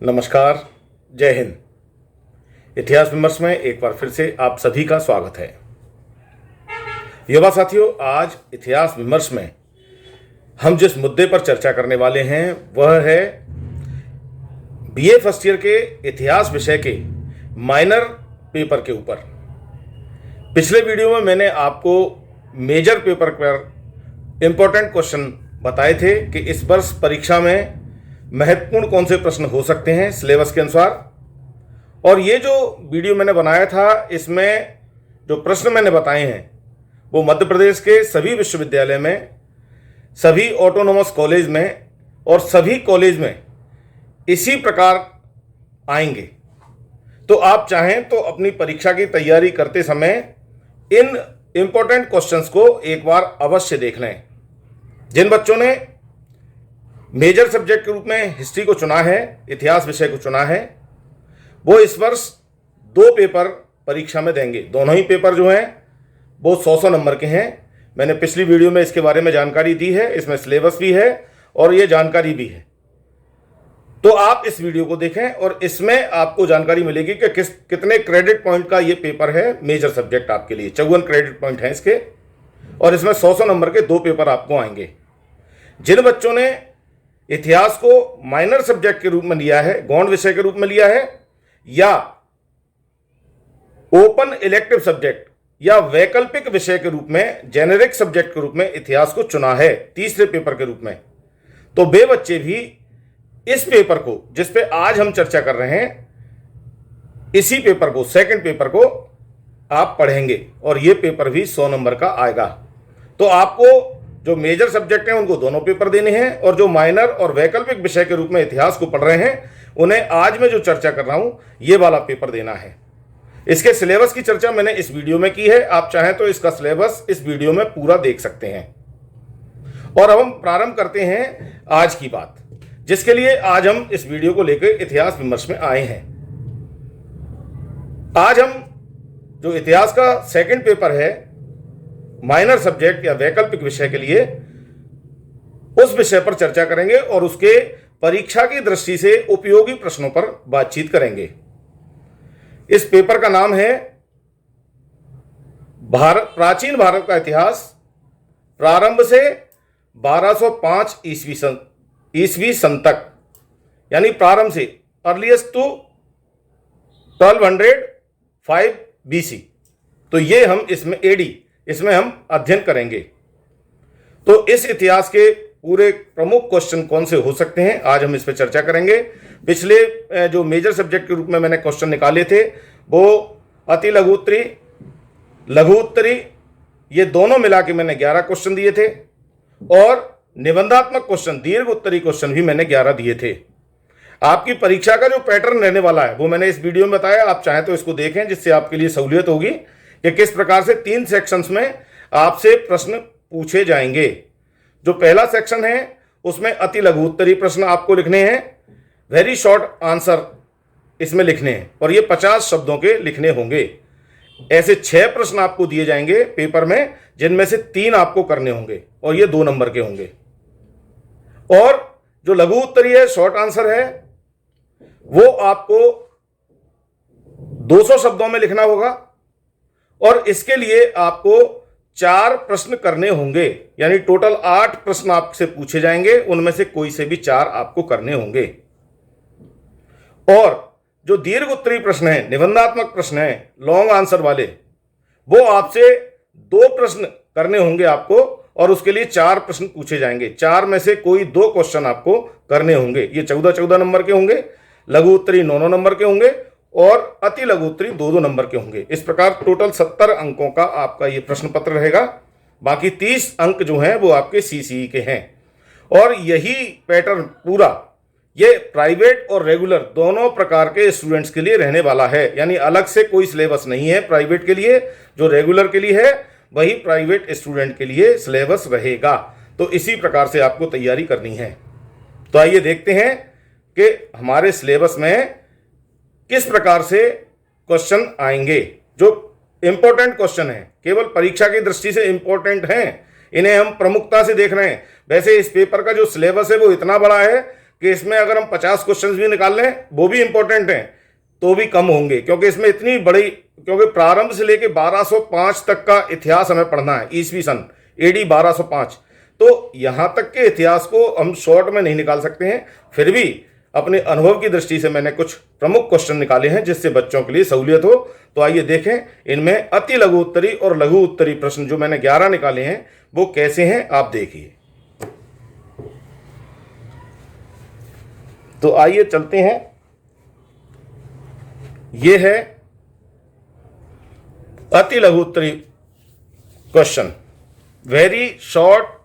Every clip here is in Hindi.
नमस्कार, जय हिंद। इतिहास विमर्श में एक बार फिर से आप सभी का स्वागत है। युवा साथियों, आज इतिहास विमर्श में हम जिस मुद्दे पर चर्चा करने वाले हैं वह है बीए फर्स्ट ईयर के इतिहास विषय के माइनर पेपर के ऊपर। पिछले वीडियो में मैंने आपको मेजर पेपर पर इंपॉर्टेंट क्वेश्चन बताए थे कि इस वर्ष परीक्षा में महत्वपूर्ण कौन से प्रश्न हो सकते हैं सिलेबस के अनुसार। और ये जो वीडियो मैंने बनाया था, इसमें जो प्रश्न मैंने बताए हैं वो मध्य प्रदेश के सभी विश्वविद्यालय में, सभी ऑटोनोमस कॉलेज में और सभी कॉलेज में इसी प्रकार आएंगे। तो आप चाहें तो अपनी परीक्षा की तैयारी करते समय इन इंपॉर्टेंट क्वेश्चंस को एक बार अवश्य देख लें। जिन बच्चों ने मेजर सब्जेक्ट के रूप में हिस्ट्री को चुना है, इतिहास विषय को चुना है, वो इस वर्ष 2 पेपर परीक्षा में देंगे। दोनों ही पेपर जो हैं वो 100 नंबर के हैं। मैंने पिछली वीडियो में इसके बारे में जानकारी दी है, इसमें सिलेबस भी है और ये जानकारी भी है। तो आप इस वीडियो को देखें और इसमें आपको जानकारी मिलेगी कि कितने क्रेडिट पॉइंट का ये पेपर है। मेजर सब्जेक्ट आपके लिए 54 क्रेडिट पॉइंट हैं इसके, और इसमें 100 नंबर के 2 पेपर आपको आएंगे। जिन बच्चों ने इतिहास को माइनर सब्जेक्ट के रूप में लिया है, गौण विषय के रूप में लिया है, या ओपन इलेक्टिव सब्जेक्ट या वैकल्पिक विषय के रूप में, जेनेरिक सब्जेक्ट के रूप में इतिहास को चुना है तीसरे पेपर के रूप में, तो वे बच्चे भी इस पेपर को, जिस पे आज हम चर्चा कर रहे हैं, इसी पेपर को, सेकंड पेपर को आप पढ़ेंगे और ये पेपर भी 100 नंबर का आएगा। तो आपको जो मेजर सब्जेक्ट हैं उनको दोनों पेपर देने हैं, और जो माइनर और वैकल्पिक विषय के रूप में इतिहास को पढ़ रहे हैं उन्हें आज मैं जो चर्चा कर रहा हूं ये वाला पेपर देना है। इसके सिलेबस की चर्चा मैंने इस वीडियो में की है। आप चाहें तो इसका सिलेबस इस वीडियो में पूरा देख सकते हैं। और अब हम प्रारंभ करते हैं आज की बात, जिसके लिए आज हम इस वीडियो को लेकर इतिहास विमर्श में आए हैं। आज हम जो इतिहास का सेकंड पेपर है माइनर सब्जेक्ट या वैकल्पिक विषय के लिए, उस विषय पर चर्चा करेंगे और उसके परीक्षा की दृष्टि से उपयोगी प्रश्नों पर बातचीत करेंगे। इस पेपर का नाम है प्राचीन भारत का इतिहास, प्रारंभ से 1205 ईस्वी सन तक, यानी प्रारंभ से अर्लीस्ट टू 1205 BC। तो ये हम इसमें एडी, इसमें हम अध्ययन करेंगे। तो इस इतिहास के पूरे प्रमुख क्वेश्चन कौन से हो सकते हैं, आज हम इस पर चर्चा करेंगे। पिछले जो मेजर सब्जेक्ट के रूप में मैंने क्वेश्चन निकाले थे वो अति लघु उत्तरी, लघु उत्तरी, ये दोनों मिला के मैंने 11 क्वेश्चन दिए थे, और निबंधात्मक क्वेश्चन, दीर्घ उत्तरी क्वेश्चन भी मैंने 11 दिए थे। आपकी परीक्षा का जो पैटर्न रहने वाला है वो मैंने इस वीडियो में बताया। आप चाहें तो इसको देखें, जिससे आपके लिए सहूलियत होगी कि किस प्रकार से 3 सेक्शंस में आपसे प्रश्न पूछे जाएंगे। जो पहला सेक्शन है उसमें अति लघु उत्तरी प्रश्न आपको लिखने हैं, वेरी शॉर्ट आंसर इसमें लिखने हैं, और ये 50 शब्दों के लिखने होंगे। ऐसे 6 प्रश्न आपको दिए जाएंगे पेपर में, जिनमें से 3 आपको करने होंगे और ये 2 नंबर के होंगे। और जो लघु उत्तरी है, शॉर्ट आंसर है, वो आपको 200 शब्दों में लिखना होगा, और इसके लिए आपको 4 प्रश्न करने होंगे, यानी टोटल 8 प्रश्न आपसे पूछे जाएंगे, उनमें से कोई से भी 4 आपको करने होंगे। और जो दीर्घ उत्तरी प्रश्न है, निबंधात्मक प्रश्न है, लॉन्ग आंसर वाले, वो आपसे 2 प्रश्न करने होंगे आपको, और उसके लिए 4 प्रश्न पूछे जाएंगे। 4 में से कोई 2 क्वेश्चन आपको करने होंगे। ये 14-14 नंबर के होंगे, लघु उत्तरी 9-9 नंबर के होंगे, और अति लघु उत्तरी 2-2 नंबर के होंगे। इस प्रकार टोटल 70 अंकों का आपका ये प्रश्न पत्र रहेगा। बाकी 30 अंक जो हैं वो आपके CCE के हैं। और यही पैटर्न पूरा ये प्राइवेट और रेगुलर दोनों प्रकार के स्टूडेंट्स के लिए रहने वाला है, यानी अलग से कोई सिलेबस नहीं है प्राइवेट के लिए। जो रेगुलर के लिए है वही प्राइवेट स्टूडेंट के लिए सिलेबस रहेगा। तो इसी प्रकार से आपको तैयारी करनी है। तो आइए देखते हैं कि हमारे सिलेबस में किस प्रकार से क्वेश्चन आएंगे। जो इंपॉर्टेंट क्वेश्चन है, केवल परीक्षा की दृष्टि से इंपॉर्टेंट हैं, इन्हें हम प्रमुखता से देख रहे हैं। वैसे इस पेपर का जो सिलेबस है वो इतना बड़ा है कि इसमें अगर हम 50 क्वेश्चंस भी निकाल लें वो भी इंपॉर्टेंट हैं तो भी कम होंगे, क्योंकि इसमें इतनी बड़ी, क्योंकि प्रारंभ से लेके 1205 तक का इतिहास हमें पढ़ना है, ईस्वी सन एडी 1205। तो यहां तक के इतिहास को हम शॉर्ट में नहीं निकाल सकते हैं। फिर भी अपने अनुभव की दृष्टि से मैंने कुछ प्रमुख क्वेश्चन निकाले हैं जिससे बच्चों के लिए सहूलियत हो। तो आइए देखें इनमें अति लघु उत्तरी और लघु उत्तरी प्रश्न जो मैंने 11 निकाले हैं वो कैसे हैं, आप देखिए। तो आइए चलते हैं। ये है अति लघु उत्तरी question, very short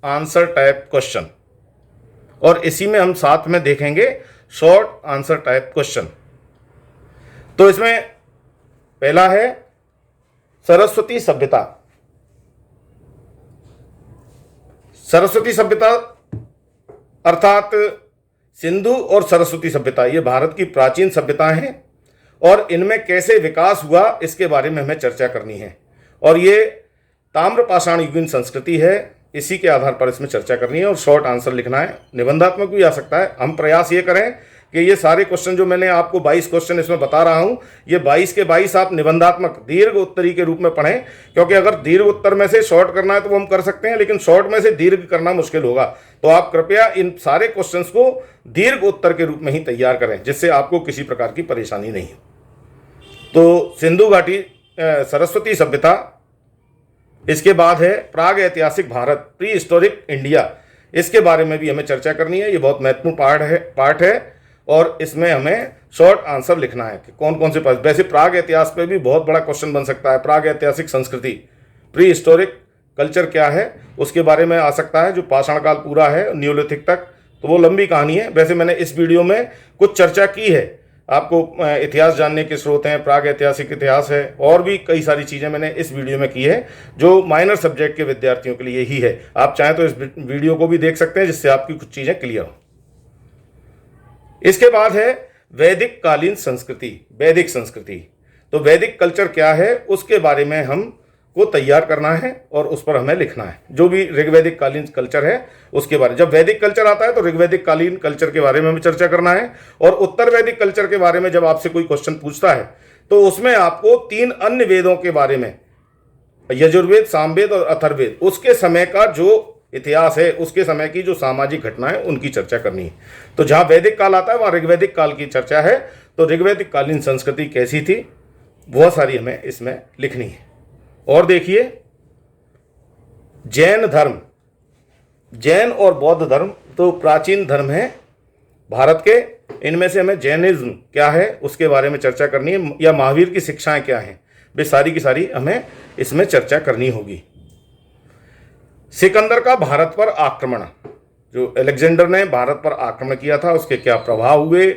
answer type question, और इसी में हम साथ में देखेंगे शॉर्ट आंसर टाइप क्वेश्चन। तो इसमें पहला है सरस्वती सभ्यता। सरस्वती सभ्यता अर्थात सिंधु और सरस्वती सभ्यता, ये भारत की प्राचीन सभ्यता हैं और इनमें कैसे विकास हुआ इसके बारे में हमें चर्चा करनी है। और ये ताम्रपाषाण युगीन संस्कृति है, इसी के आधार पर इसमें चर्चा करनी है और शॉर्ट आंसर लिखना है। निबंधात्मक भी आ सकता है। हम प्रयास ये करें कि ये सारे क्वेश्चन जो मैंने आपको 22 क्वेश्चन इसमें बता रहा हूं, ये 22 के 22 आप निबंधात्मक दीर्घ उत्तरी के रूप में पढ़ें, क्योंकि अगर दीर्घ उत्तर में से शॉर्ट करना है तो वो हम कर सकते हैं, लेकिन शॉर्ट में से दीर्घ करना मुश्किल होगा। तो आप कृपया इन सारे क्वेश्चन को दीर्घ उत्तर के रूप में ही तैयार करें, जिससे आपको किसी प्रकार की परेशानी नहीं हो। तो सिंधु घाटी, सरस्वती सभ्यता, इसके बाद है प्राग ऐतिहासिक भारत, प्री हिस्टोरिक इंडिया, इसके बारे में भी हमें चर्चा करनी है। ये बहुत महत्वपूर्ण पार्ट है और इसमें हमें शॉर्ट आंसर लिखना है कि कौन कौन से पास। वैसे प्राग इतिहास पे भी बहुत बड़ा क्वेश्चन बन सकता है। प्राग ऐतिहासिक संस्कृति, प्री हिस्टोरिक कल्चर क्या है उसके बारे में आ सकता है, जो पाषाण काल पूरा है न्यूलिथिक तक, तो वो लंबी कहानी है। वैसे मैंने इस वीडियो में कुछ चर्चा की है, आपको इतिहास जानने के स्रोत हैं, प्राग ऐतिहासिक इतिहास है और भी कई सारी चीज़ें मैंने इस वीडियो में की है जो माइनर सब्जेक्ट के विद्यार्थियों के लिए ही है। आप चाहें तो इस वीडियो को भी देख सकते हैं, जिससे आपकी कुछ चीज़ें क्लियर हो। इसके बाद है वैदिक कालीन संस्कृति, वैदिक संस्कृति। तो वैदिक कल्चर क्या है उसके बारे में हम को तैयार करना है और उस पर हमें लिखना है। जो भी ऋग्वैदिक कालीन कल्चर है उसके बारे में, जब वैदिक कल्चर आता है तो ऋग्वैदिक कालीन कल्चर के बारे में हमें चर्चा करना है। और उत्तर वैदिक कल्चर के बारे में जब आपसे कोई क्वेश्चन पूछता है तो उसमें आपको 3 अन्य वेदों के बारे में, यजुर्वेद, सामवेद और अथर्ववेद, उसके समय का जो इतिहास है, उसके समय की जो सामाजिक घटनाएं उनकी चर्चा करनी है। तो जहां वैदिक काल आता है वहां ऋग्वैदिक काल की चर्चा है। तो ऋग्वैदिक कालीन संस्कृति कैसी थी वह सारी हमें इसमें लिखनी है। और देखिए जैन धर्म, जैन और बौद्ध धर्म तो प्राचीन धर्म है भारत के, इनमें से हमें जैनिज्म क्या है उसके बारे में चर्चा करनी है, या महावीर की शिक्षाएं क्या हैं, वे सारी की सारी हमें इसमें चर्चा करनी होगी। सिकंदर का भारत पर आक्रमण, जो अलेक्जेंडर ने भारत पर आक्रमण किया था उसके क्या प्रभाव हुए,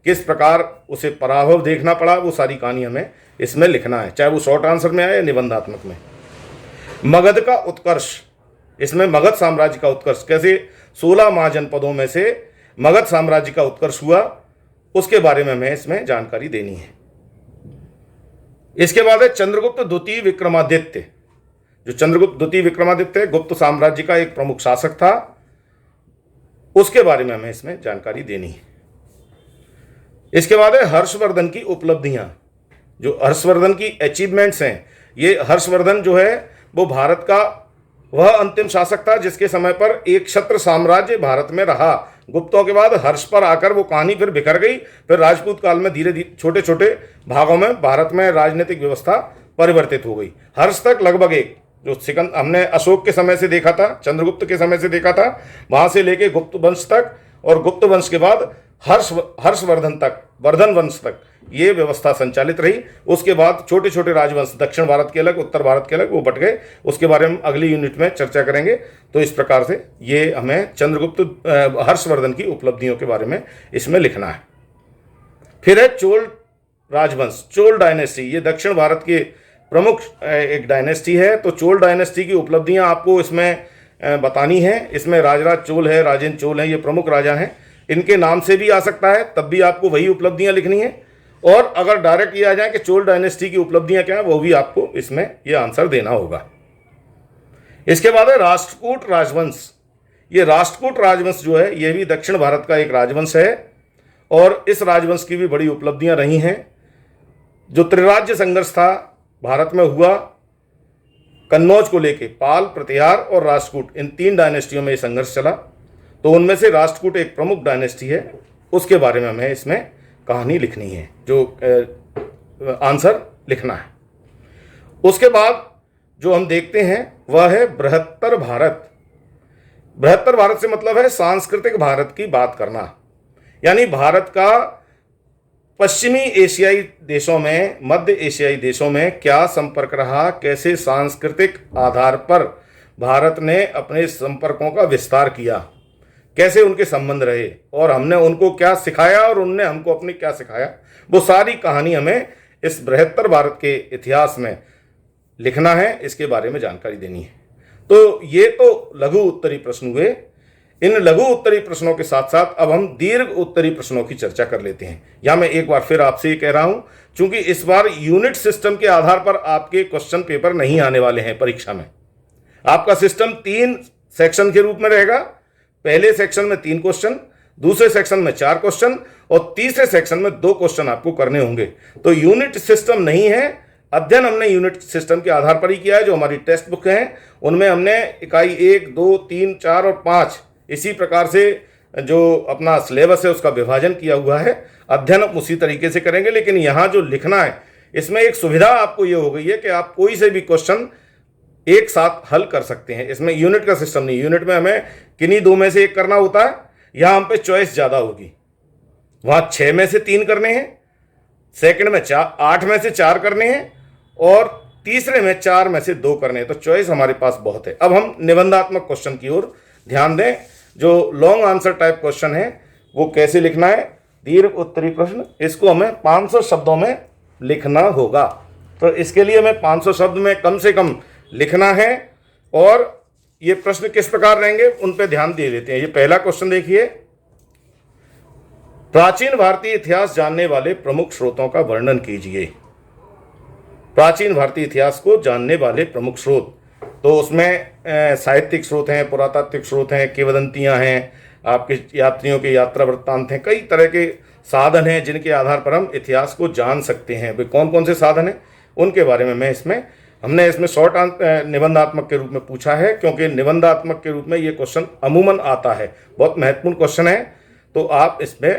किस प्रकार उसे पराभव देखना पड़ा, वो सारी कहानी हमें इसमें लिखना है, चाहे वो शॉर्ट आंसर में आए या निबंधात्मक में। मगध का उत्कर्ष, इसमें मगध साम्राज्य का उत्कर्ष कैसे 16 महाजनपदों में से मगध साम्राज्य का उत्कर्ष हुआ, उसके बारे में हमें इसमें जानकारी देनी है। इसके बाद है चंद्रगुप्त द्वितीय विक्रमादित्य। जो चंद्रगुप्त द्वितीय विक्रमादित्य गुप्त साम्राज्य का एक प्रमुख शासक था, उसके बारे में हमें इसमें जानकारी देनी है। इसके बाद है हर्षवर्धन की उपलब्धियां, जो हर्षवर्धन की अचीवमेंट्स हैं। ये हर्षवर्धन जो है वो भारत का वह अंतिम शासक था जिसके समय पर एक क्षत्र साम्राज्य भारत में रहा। गुप्तों के बाद हर्ष पर आकर वो कहानी फिर बिखर गई, फिर राजपूत काल में धीरे धीरे छोटे छोटे भागों में भारत में राजनीतिक व्यवस्था परिवर्तित हो गई। हर्ष तक लगभग एक, जो हमने अशोक के समय से देखा था, चंद्रगुप्त के समय से देखा था, वहां से लेके गुप्त वंश तक, और गुप्त वंश के बाद हर्षवर्धन तक, वर्धन वंश तक ये व्यवस्था संचालित रही। उसके बाद छोटे छोटे राजवंश, दक्षिण भारत के अलग, उत्तर भारत के अलग, वो बट गए। उसके बारे में अगली यूनिट में चर्चा करेंगे। तो इस प्रकार से ये हमें चंद्रगुप्त हर्षवर्धन की उपलब्धियों के बारे में इसमें लिखना है। फिर है चोल राजवंश, चोल डायनेस्टी, ये दक्षिण भारत के प्रमुख एक डायनेस्टी है। तो चोल डायनेस्टी की उपलब्धियां आपको इसमें बतानी है। इसमें राजराज चोल है, राजेंद्र चोल है, ये प्रमुख राजा हैं। इनके नाम से भी आ सकता है, तब भी आपको वही उपलब्धियां लिखनी है। और अगर डायरेक्ट ये आ जाए कि चोल डायनेस्टी की उपलब्धियां क्या है, वो भी आपको इसमें ये आंसर देना होगा। इसके बाद है राष्ट्रकूट राजवंश। ये राष्ट्रकूट राजवंश जो है ये भी दक्षिण भारत का एक राजवंश है और इस राजवंश की भी बड़ी उपलब्धियां रही हैं। जो त्रिराज्य संघर्ष था भारत में हुआ कन्नौज को लेके, पाल, प्रतिहार और राष्ट्रकूट, इन 3 डायनेस्टियों में ये संघर्ष चला। तो उनमें से राष्ट्रकूट एक प्रमुख डायनेस्टी है, उसके बारे में हमें इसमें कहानी लिखनी है, जो आंसर लिखना है। उसके बाद जो हम देखते हैं वह है बृहत्तर भारत। बृहत्तर भारत से मतलब है सांस्कृतिक भारत की बात करना, यानी भारत का पश्चिमी एशियाई देशों में, मध्य एशियाई देशों में क्या संपर्क रहा, कैसे सांस्कृतिक आधार पर भारत ने अपने संपर्कों का विस्तार किया, कैसे उनके संबंध रहे और हमने उनको क्या सिखाया और उनने हमको अपने क्या सिखाया, वो सारी कहानी हमें इस बृहत्तर भारत के इतिहास में लिखना है, इसके बारे में जानकारी देनी है। तो ये तो लघु उत्तरी प्रश्न हुए। इन लघु उत्तरी प्रश्नों के साथ साथ अब हम दीर्घ उत्तरी प्रश्नों की चर्चा कर लेते हैं। या मैं एक बार फिर आपसे ये कह रहा हूं, चूंकि इस बार यूनिट सिस्टम के आधार पर आपके क्वेश्चन पेपर नहीं आने वाले हैं परीक्षा में। आपका सिस्टम 3 सेक्शन के रूप में रहेगा। पहले सेक्शन में 3 क्वेश्चन, दूसरे सेक्शन में 4 क्वेश्चन और तीसरे सेक्शन में 2 क्वेश्चन आपको करने होंगे। तो यूनिट सिस्टम नहीं है, अध्ययन हमने यूनिट सिस्टम के आधार पर ही किया है। जो हमारी टेक्स्ट बुक हैं उनमें हमने इकाई 1, 2, 3, 4 और 5 इसी प्रकार से जो अपना सिलेबस है उसका विभाजन किया हुआ है। अध्ययन उसी तरीके से करेंगे, लेकिन यहाँ जो लिखना है इसमें एक सुविधा आपको ये हो गई है कि आप कोई से भी क्वेश्चन एक साथ हल कर सकते हैं। इसमें यूनिट का सिस्टम नहीं। यूनिट में हमें किन्हीं 2 में से 1 करना होता है, यहाँ हम पे चॉइस ज़्यादा होगी। वहाँ 6 में से 3 करने हैं, सेकंड में 8 में से 4 करने हैं और तीसरे में 4 में से 2 करने हैं। तो चॉइस हमारे पास बहुत है। अब हम निबंधात्मक क्वेश्चन की ओर ध्यान दें। जो लॉन्ग आंसर टाइप क्वेश्चन है वो कैसे लिखना है, दीर्घ उत्तरी प्रश्न, इसको हमें 500 शब्दों में लिखना होगा। तो इसके लिए हमें 500 शब्द में कम से कम लिखना है। और ये प्रश्न किस प्रकार रहेंगे उन पे ध्यान दे देते हैं। ये पहला क्वेश्चन देखिए, प्राचीन भारतीय इतिहास जानने वाले प्रमुख स्रोतों का वर्णन कीजिए। प्राचीन भारतीय इतिहास को जानने वाले प्रमुख स्रोत, तो उसमें साहित्यिक स्रोत हैं, पुरातात्विक स्रोत हैं, किंवदंतियां हैं, आपके यात्रियों के यात्रा वृत्तांत हैं, कई तरह के साधन हैं जिनके आधार पर हम इतिहास को जान सकते हैं। वे कौन कौन से साधन हैं उनके बारे में हमने इसमें शॉर्ट निबंधात्मक के रूप में पूछा है, क्योंकि निबंधात्मक के रूप में ये क्वेश्चन अमूमन आता है। बहुत महत्वपूर्ण क्वेश्चन है, तो आप इसमें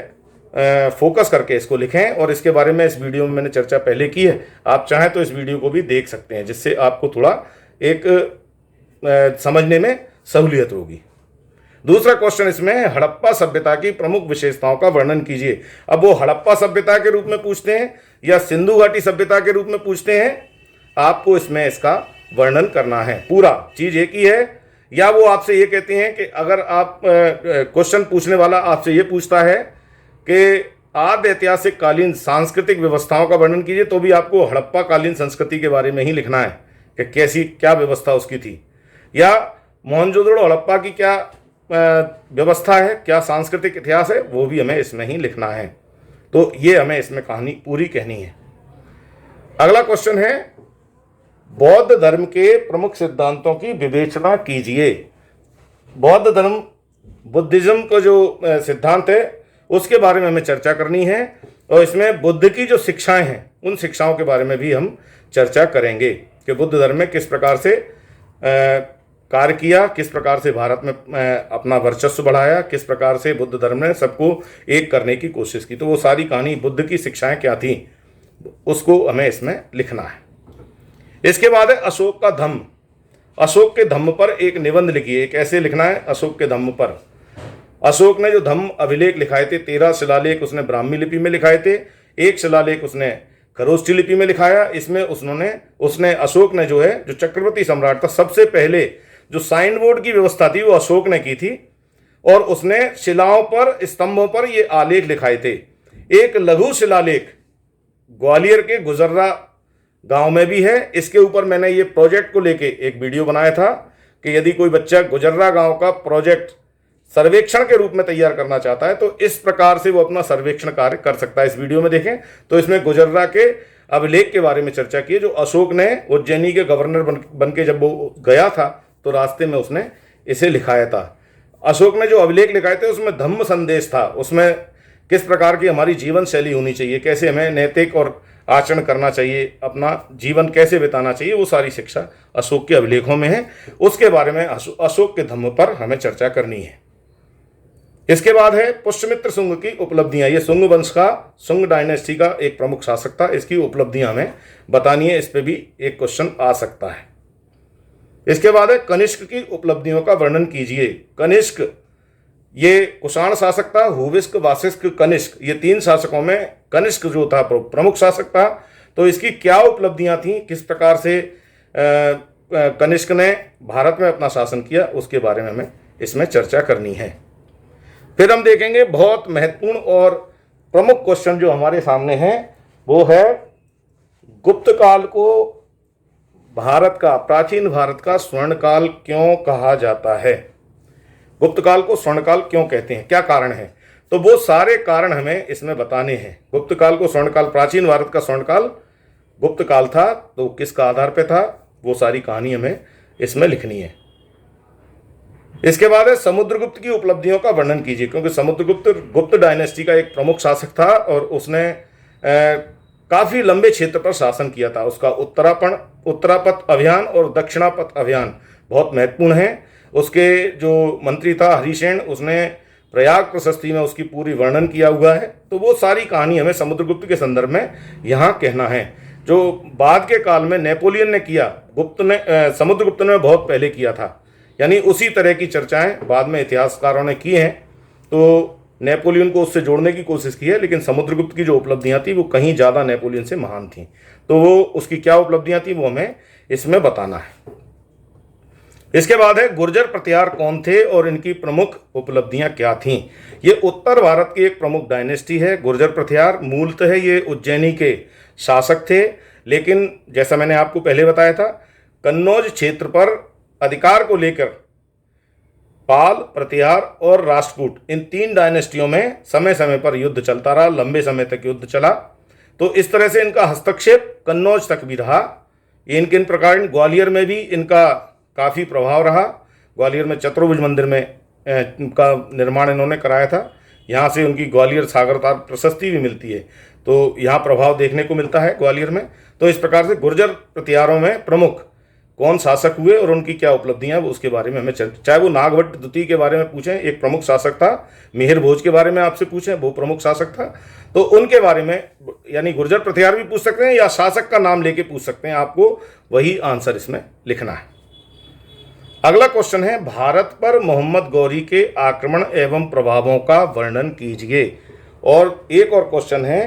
फोकस करके इसको लिखें। और इसके बारे में इस वीडियो में मैंने चर्चा पहले की है, आप चाहें तो इस वीडियो को भी देख सकते हैं, जिससे आपको थोड़ा एक समझने में सहूलियत होगी। दूसरा क्वेश्चन इसमें है, हड़प्पा सभ्यता की प्रमुख विशेषताओं का वर्णन कीजिए। अब वो हड़प्पा सभ्यता के रूप में पूछते हैं या सिंधु घाटी सभ्यता के रूप में पूछते हैं, आपको इसमें इसका वर्णन करना है। पूरा चीज एक ही है। या वो आपसे ये कहते हैं कि अगर आप क्वेश्चन पूछने वाला आपसे ये पूछता है कि आद्य ऐतिहासिक कालीन सांस्कृतिक व्यवस्थाओं का वर्णन कीजिए, तो भी आपको हड़प्पा कालीन संस्कृति के बारे में ही लिखना है कि कैसी क्या व्यवस्था उसकी थी, या मोहनजोदड़ो हड़प्पा की क्या व्यवस्था है, क्या सांस्कृतिक इतिहास है, वो भी हमें इसमें ही लिखना है। तो ये हमें इसमें कहानी पूरी कहनी है। अगला क्वेश्चन है, बौद्ध धर्म के प्रमुख सिद्धांतों की विवेचना कीजिए। बौद्ध धर्म, बुद्धिज्म का जो सिद्धांत है उसके बारे में हमें चर्चा करनी है, और इसमें बुद्ध की जो शिक्षाएं हैं उन शिक्षाओं के बारे में भी हम चर्चा करेंगे कि बुद्ध धर्म में किस प्रकार से कार्य किया, किस प्रकार से भारत में अपना वर्चस्व बढ़ाया, किस प्रकार से बुद्ध धर्म ने सबको एक करने की कोशिश की। तो वो सारी कहानी, बुद्ध की शिक्षाएं क्या थी, उसको हमें इसमें लिखना है। इसके बाद है अशोक का धम्म। अशोक के धम्म पर एक निबंध लिखिए। कैसे लिखना है अशोक के धम्म पर? अशोक ने जो धम्म अभिलेख लिखाए थे, 13 शिलालेख उसने ब्राह्मी लिपि में लिखाए थे, 1 शिलालेख उसने खरोष्ठी लिपि में लिखाया। इसमें उसने अशोक ने जो है, जो चक्रवर्ती सम्राट था, सबसे पहले जो साइन बोर्ड की व्यवस्था थी वो अशोक ने की थी, और उसने शिलाओं पर, स्तंभों पर ये आलेख लिखाए थे। एक लघु शिलालेख ग्वालियर के गुजर्रा गांव में भी है। इसके ऊपर मैंने ये प्रोजेक्ट को लेके एक वीडियो बनाया था कि यदि कोई बच्चा गुजर्रा गांव का प्रोजेक्ट सर्वेक्षण के रूप में तैयार करना चाहता है तो इस प्रकार से वो अपना सर्वेक्षण कार्य कर सकता है। इस वीडियो में देखें तो इसमें गुजर्रा के अभिलेख के बारे में चर्चा की है, जो अशोक ने उज्जैनी के गवर्नर बन के जब वो गया था तो रास्ते में उसने इसे लिखाया था। अशोक ने जो अभिलेख लिखाए थे उसमें धम्म संदेश था, उसमें किस प्रकार की हमारी जीवन शैली होनी चाहिए, कैसे हमें नैतिक और आचरण करना चाहिए, अपना जीवन कैसे बिताना चाहिए, वो सारी शिक्षा अशोक के अभिलेखों में है। उसके बारे में अशोक के धम्म पर हमें चर्चा करनी है। इसके बाद है पुष्यमित्र शुंग की उपलब्धियां। ये शुंग वंश का, शुंग डायनेस्टी का एक प्रमुख शासक था, इसकी उपलब्धियां हमें बतानी है, इस पे भी एक क्वेश्चन आ सकता है। इसके बाद है कनिष्क की उपलब्धियों का वर्णन कीजिए। कनिष्क ये कुषाण शासक था, हुविस्क, वासिष्क, कनिष्क, ये 3 शासकों में कनिष्क जो था प्रमुख शासक था। तो इसकी क्या उपलब्धियां थी, किस प्रकार से कनिष्क ने भारत में अपना शासन किया, उसके बारे में हमें इसमें चर्चा करनी है। फिर हम देखेंगे बहुत महत्वपूर्ण और प्रमुख क्वेश्चन जो हमारे सामने है, वो है गुप्त काल को भारत का, प्राचीन भारत का स्वर्णकाल क्यों कहा जाता है। गुप्त काल को स्वर्णकाल क्यों कहते हैं, क्या कारण है। तो वो सारे कारण हमें इसमें बताने हैं। गुप्त काल को स्वर्णकाल, प्राचीन भारत का स्वर्णकाल गुप्त काल था, तो किसका आधार पे था, वो सारी कहानी हमें इसमें लिखनी है। इसके बाद है समुद्रगुप्त की उपलब्धियों का वर्णन कीजिए, क्योंकि समुद्रगुप्त गुप्त डायनेस्टी का एक प्रमुख शासक था और उसने काफी लंबे क्षेत्र पर शासन किया था। उसका उत्तरापथ अभियान और दक्षिणापथ अभियान बहुत महत्वपूर्ण है। उसके जो मंत्री था हरिसेन, उसने प्रयाग प्रशस्ति में उसकी पूरी वर्णन किया हुआ है। तो वो सारी कहानी हमें समुद्रगुप्त के संदर्भ में यहाँ कहना है। जो बाद के काल में नेपोलियन ने किया, समुद्रगुप्त ने बहुत पहले किया था, यानी उसी तरह की चर्चाएं बाद में इतिहासकारों ने की हैं। तो नेपोलियन को उससे जोड़ने की कोशिश की है, लेकिन समुद्रगुप्त की जो उपलब्धियां थी वो कहीं ज़्यादा नेपोलियन से महान थी। तो वो उसकी क्या उपलब्धियां थी वो हमें इसमें बताना है। इसके बाद है गुर्जर प्रतिहार कौन थे और इनकी प्रमुख उपलब्धियां क्या थीं। ये उत्तर भारत की एक प्रमुख डायनेस्टी है। गुर्जर प्रतिहार मूलतः ये उज्जैनी के शासक थे, लेकिन जैसा मैंने आपको पहले बताया था, कन्नौज क्षेत्र पर अधिकार को लेकर पाल, प्रतिहार और राष्ट्रकूट, इन 3 डायनेस्टियों में समय समय पर युद्ध चलता रहा, लंबे समय तक युद्ध चला। तो इस तरह से इनका हस्तक्षेप कन्नौज तक भी रहा। इन प्रकार ग्वालियर में भी इनका काफ़ी प्रभाव रहा। ग्वालियर में चतुर्भुज मंदिर में का निर्माण इन्होंने कराया था। यहाँ से उनकी ग्वालियर सागरतार प्रशस्ति भी मिलती है, तो यहाँ प्रभाव देखने को मिलता है ग्वालियर में। तो इस प्रकार से गुर्जर प्रतिहारों में प्रमुख कौन शासक हुए और उनकी क्या उपलब्धियां, वो उसके बारे में हमें चाहे वो नागभट्ट द्वितीय के बारे में पूछें, एक प्रमुख शासक था, मिहिर भोज के बारे में आपसे पूछें, वो प्रमुख शासक था, तो उनके बारे में यानी गुर्जर प्रतिहार भी पूछ सकते हैं या शासक का नाम लेके पूछ सकते हैं। आपको वही आंसर इसमें लिखना है। अगला क्वेश्चन है भारत पर मोहम्मद गौरी के आक्रमण एवं प्रभावों का वर्णन कीजिए। और एक और क्वेश्चन है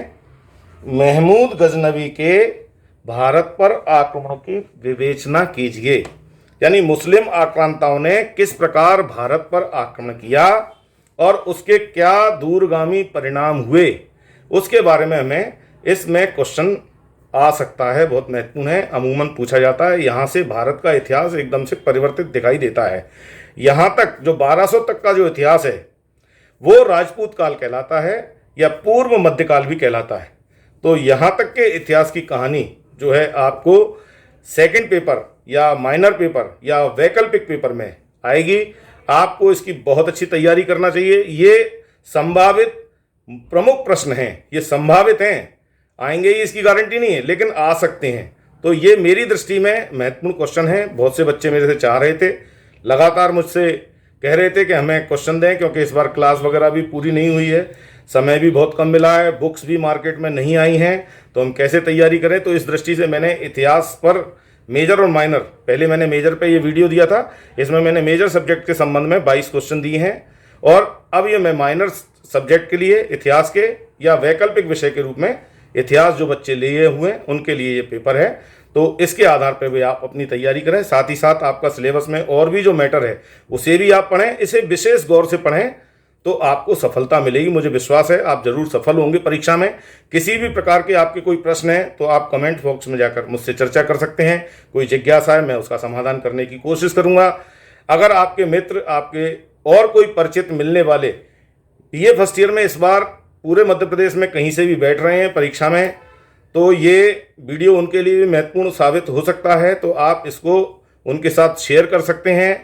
महमूद गजनवी के भारत पर आक्रमण की विवेचना कीजिए, यानी मुस्लिम आक्रांताओं ने किस प्रकार भारत पर आक्रमण किया और उसके क्या दूरगामी परिणाम हुए, उसके बारे में हमें इसमें क्वेश्चन आ सकता है। बहुत महत्वपूर्ण है, अमूमन पूछा जाता है। यहाँ से भारत का इतिहास एकदम से परिवर्तित दिखाई देता है। यहाँ तक जो 1200 तक का जो इतिहास है वो राजपूत काल कहलाता है या पूर्व मध्यकाल भी कहलाता है। तो यहाँ तक के इतिहास की कहानी जो है आपको सेकंड पेपर या माइनर पेपर या वैकल्पिक पेपर में आएगी। आपको इसकी बहुत अच्छी तैयारी करना चाहिए। ये संभावित प्रमुख प्रश्न हैं, ये संभावित हैं, आएंगे ही इसकी गारंटी नहीं है, लेकिन आ सकते हैं। तो ये मेरी दृष्टि में महत्वपूर्ण क्वेश्चन है। बहुत से बच्चे मेरे से चाह रहे थे, लगातार मुझसे कह रहे थे कि हमें क्वेश्चन दें, क्योंकि इस बार क्लास वगैरह भी पूरी नहीं हुई है, समय भी बहुत कम मिला है, बुक्स भी मार्केट में नहीं आई हैं, तो हम कैसे तैयारी करें। तो इस दृष्टि से मैंने इतिहास पर मेजर और माइनर, पहले मैंने मेजर पे ये वीडियो दिया था, इसमें मैंने मेजर सब्जेक्ट के संबंध में 22 क्वेश्चन दिए हैं, और अब ये मैं माइनर सब्जेक्ट के लिए इतिहास के या वैकल्पिक विषय के रूप में इतिहास जो बच्चे लिए हुए हैं उनके लिए ये पेपर है। तो इसके आधार पर भी आप अपनी तैयारी करें। साथ ही साथ आपका सिलेबस में और भी जो मैटर है उसे भी आप पढ़ें, इसे विशेष गौर से पढ़ें, तो आपको सफलता मिलेगी। मुझे विश्वास है आप जरूर सफल होंगे परीक्षा में। किसी भी प्रकार के आपके कोई प्रश्न है तो आप कमेंट बॉक्स में जाकर मुझसे चर्चा कर सकते हैं। कोई जिज्ञासा है, मैं उसका समाधान करने की कोशिश करूंगा। अगर आपके मित्र, आपके और कोई परिचित मिलने वाले बीए फर्स्ट ईयर में इस बार पूरे मध्य प्रदेश में कहीं से भी बैठ रहे हैं परीक्षा में, तो ये वीडियो उनके लिए भी महत्वपूर्ण साबित हो सकता है। तो आप इसको उनके साथ शेयर कर सकते हैं,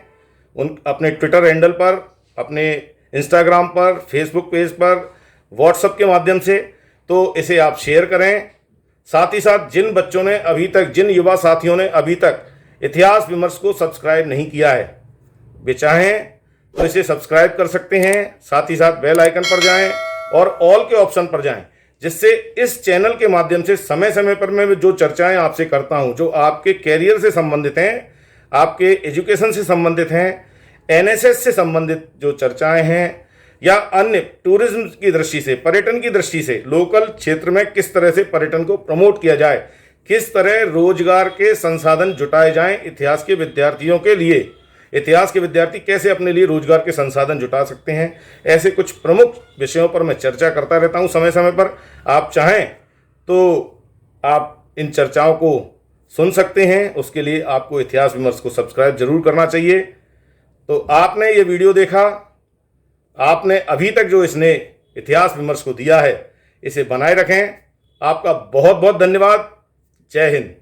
अपने ट्विटर हैंडल पर अपने इंस्टाग्राम पर, फेसबुक पेज पर, व्हाट्सएप के माध्यम से, तो इसे आप शेयर करें। साथ ही साथ जिन बच्चों ने अभी तक, जिन युवा साथियों ने अभी तक इतिहास विमर्श को सब्सक्राइब नहीं किया है, वे चाहें तो इसे सब्सक्राइब कर सकते हैं। साथ ही साथ बेल आइकन पर जाएं और ऑल के ऑप्शन पर जाएं, जिससे इस चैनल के माध्यम से समय समय पर मैं जो चर्चाएं आपसे करता हूं, जो आपके कैरियर से संबंधित हैं, आपके एजुकेशन से संबंधित हैं, एनएसएस से संबंधित जो चर्चाएं हैं, या अन्य टूरिज्म की दृष्टि से, पर्यटन की दृष्टि से लोकल क्षेत्र में किस तरह से पर्यटन को प्रमोट किया जाए, किस तरह रोजगार के संसाधन जुटाए जाएं इतिहास के विद्यार्थियों के लिए, इतिहास के विद्यार्थी कैसे अपने लिए रोजगार के संसाधन जुटा सकते हैं, ऐसे कुछ प्रमुख विषयों पर मैं चर्चा करता रहता हूं समय समय पर। आप चाहें तो आप इन चर्चाओं को सुन सकते हैं। उसके लिए आपको इतिहास विमर्श को सब्सक्राइब जरूर करना चाहिए। तो आपने ये वीडियो देखा, आपने अभी तक जो इसने इतिहास विमर्श को दिया है, इसे बनाए रखें। आपका बहुत बहुत धन्यवाद। जय हिंद।